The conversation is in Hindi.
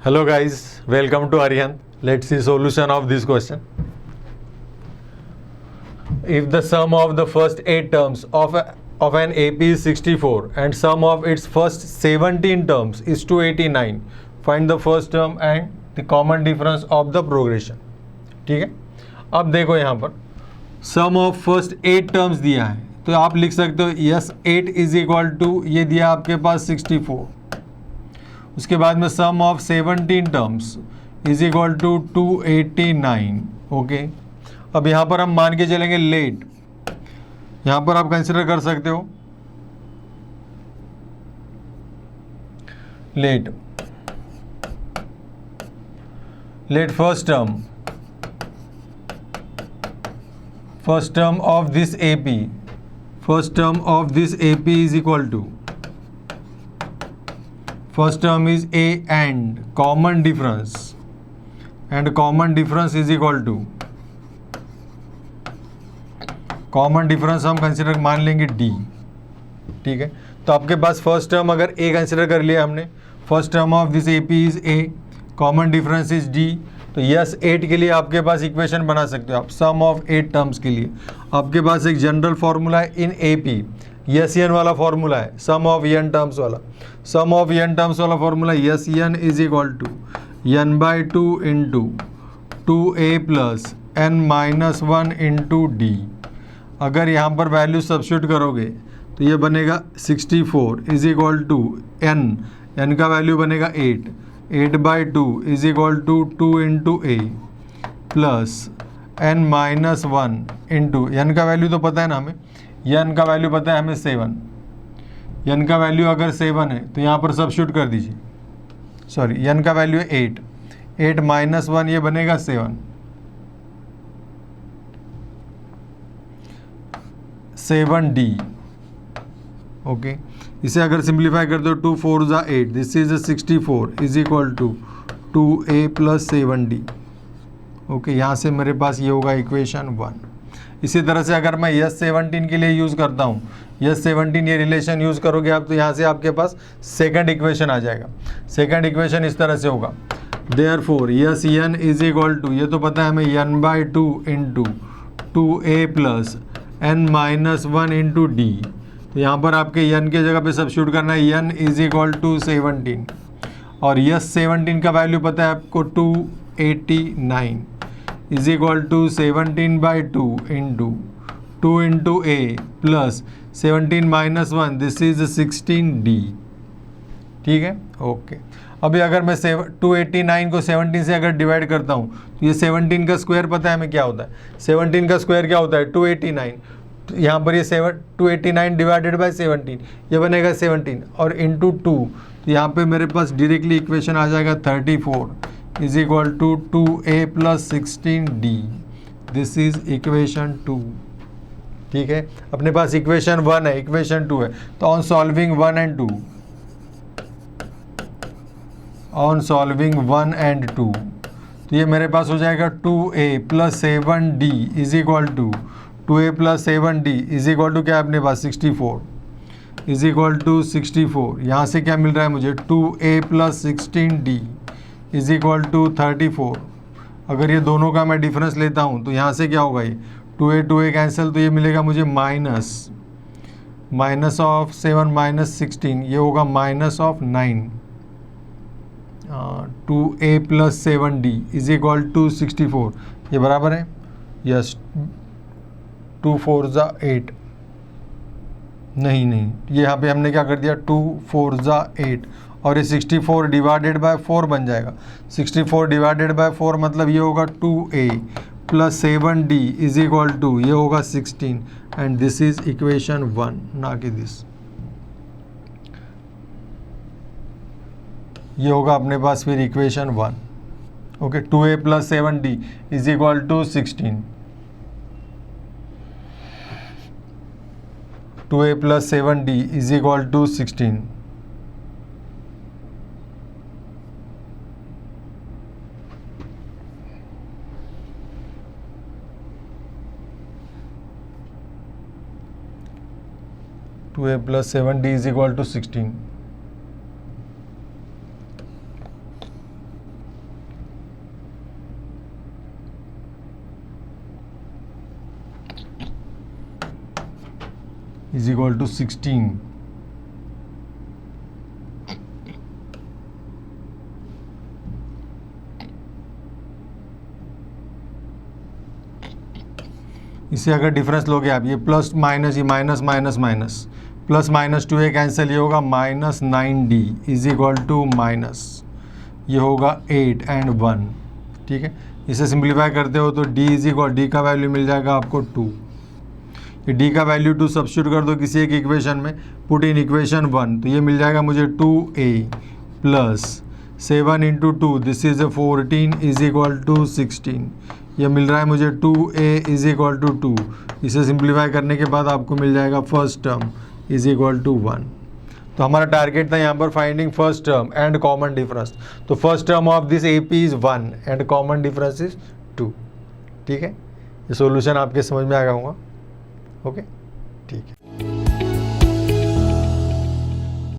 Hello guys, welcome to Aryan. Let's see solution of this question. If the sum of the first 8 terms of an AP is 64 and sum of its first 17 terms is 289, find the first term and the common difference of the progression. ठीक है, अब देखो यहाँ पर सम ऑफ फर्स्ट 8 टर्म्स दिया है तो आप लिख सकते हो यस 8 इज इक्वल टू ये दिया आपके पास 64. उसके बाद में sum of 17 terms is equal to 289. Okay, अब यहाँ पर हम मान के चलेंगे लेट. यहाँ पर आप कंसिडर कर सकते हो let first term of this AP. First term of this AP is equal to first term is A and common difference is equal to common difference हम कंसिडर मान लेंगे D. ठीक है, तो आपके पास फर्स्ट टर्म अगर A कंसिडर कर लिया हमने, first term of this AP is A, common difference is D. तो यस 8 के लिए आपके पास इक्वेशन बना सकते हो आप. सम ऑफ 8 टर्म्स के लिए आपके पास एक जनरल फॉर्मूला है इन AP, यस एन वाला फॉर्मूला है, सम ऑफ एन टर्म्स वाला. सम ऑफ एन टर्म्स वाला formula S n is equal to n by 2 into 2a plus n minus 1 into D. अगर यहाँ पर वैल्यू सब्स्टिट्यूट करोगे तो ये बनेगा 64 इज इक्वल टू एन का वैल्यू बनेगा 8 by 2 is equal to 2 into a plus n minus 1 into n का वैल्यू तो पता है ना हमें, एन का वैल्यू पता है हमें 7. एन का वैल्यू अगर 7 है तो यहाँ पर सब्स्टिट्यूट कर दीजिए. सॉरी, एन का वैल्यू है 8 माइनस 1 ये बनेगा 7D. ओके, इसे अगर सिंप्लीफाई कर दो 2 4 ज़ा 8, this is 64 is equal to 2a plus 7D. Okay, यहाँ से मेरे पास ये होगा इक्वेशन 1. इसी तरह से अगर मैं यस 17 के लिए यूज़ करता हूँ, यस 17 ये रिलेशन यूज़ करोगे आप तो यहाँ से आपके पास सेकंड इक्वेशन आ जाएगा. सेकंड इक्वेशन इस तरह से होगा, therefore S n is equal to, ये तो पता है हमें, n by 2 into 2a plus n minus 1 into D. तो यहाँ पर आपके एन के जगह पे सब्स्टिट्यूट करना है, एन इज इक्वल टू 17 और यस 17 का वैल्यू पता है आपको 289 is equal to 17 by 2 into a plus 17 minus 1, this is 16D. ठीक है, ओके. अभी अगर मैं 289 को 17 से अगर डिवाइड करता हूँ तो ये 17 का स्क्वायर पता है हमें क्या होता है, 17 का स्क्वायर क्या होता है 289. तो यहाँ पर ये 289 डिवाइडेड बाई 17 ये बनेगा 17 और इंटू 2, तो यहाँ पे मेरे पास डायरेक्टली इक्वेशन आ जाएगा 34 is equal to 2a plus 16D. This is equation 2. ठीक है, अपने पास इक्वेशन 1 है, इक्वेशन 2 है, तो ऑन सॉल्विंग 1 एंड 2 तो ये मेरे पास हो जाएगा 2a plus 7D is equal to 2a plus 7D is equal to क्या है अपने पास 64 इज इक्वल टू 64. यहाँ से क्या मिल रहा है मुझे 2a plus 16D is equal to 34. अगर ये दोनों का मैं डिफरेंस लेता हूँ तो यहाँ से क्या होगा, ये 2a कैंसिल, तो ये मिलेगा मुझे माइनस ऑफ 7 माइनस 16, ये होगा minus of 9. 2a plus 7D is equal to 64. ये बराबर है यस 2 4 ज़ा 8, नहीं ये यहाँ पे हमने क्या कर दिया 2 4 ज़ा 8 और ये 64 डिवाइडेड बाय 4 बन जाएगा. 64 डिवाइडेड बाय 4 मतलब ये होगा 2a plus 7D is equal to ये होगा 16 एंड दिस इज इक्वेशन 1, ना कि दिस. ये होगा अपने पास फिर equation 1. Okay, 2a plus 7D is equal to 16. 2a plus 7D is equal to 16. Two a plus 7D is equal to 16. Is equal to 16। इससे अगर डिफरेंस लोगे आप, ये प्लस माइनस, ये minus minus minus, plus minus 2a cancel, ये होगा minus 9d is equal to minus, ये होगा 8 एंड 1। ठीक है, इसे सिंप्लीफाई करते हो तो d इज इक्वल, डी का वैल्यू मिल जाएगा आपको 2। ये d का वैल्यू 2 सब्स्टिट्यूट कर दो किसी एक इक्वेशन में, पुट इन इक्वेशन 1, तो ये मिल जाएगा मुझे 2a plus 7 into 2 this is 14 is equal to 16। ये मिल रहा है मुझे 2a इज इक्वल टू 2। इसे सिंप्लीफाई करने के बाद आपको मिल जाएगा first term is equal to 1। तो हमारा टारगेट था यहाँ पर finding first term and common difference. तो first term of this AP is 1 and common difference is 2। ठीक है, ये सॉल्यूशन आपके समझ में आ गया होगा। ओके, ठीक है।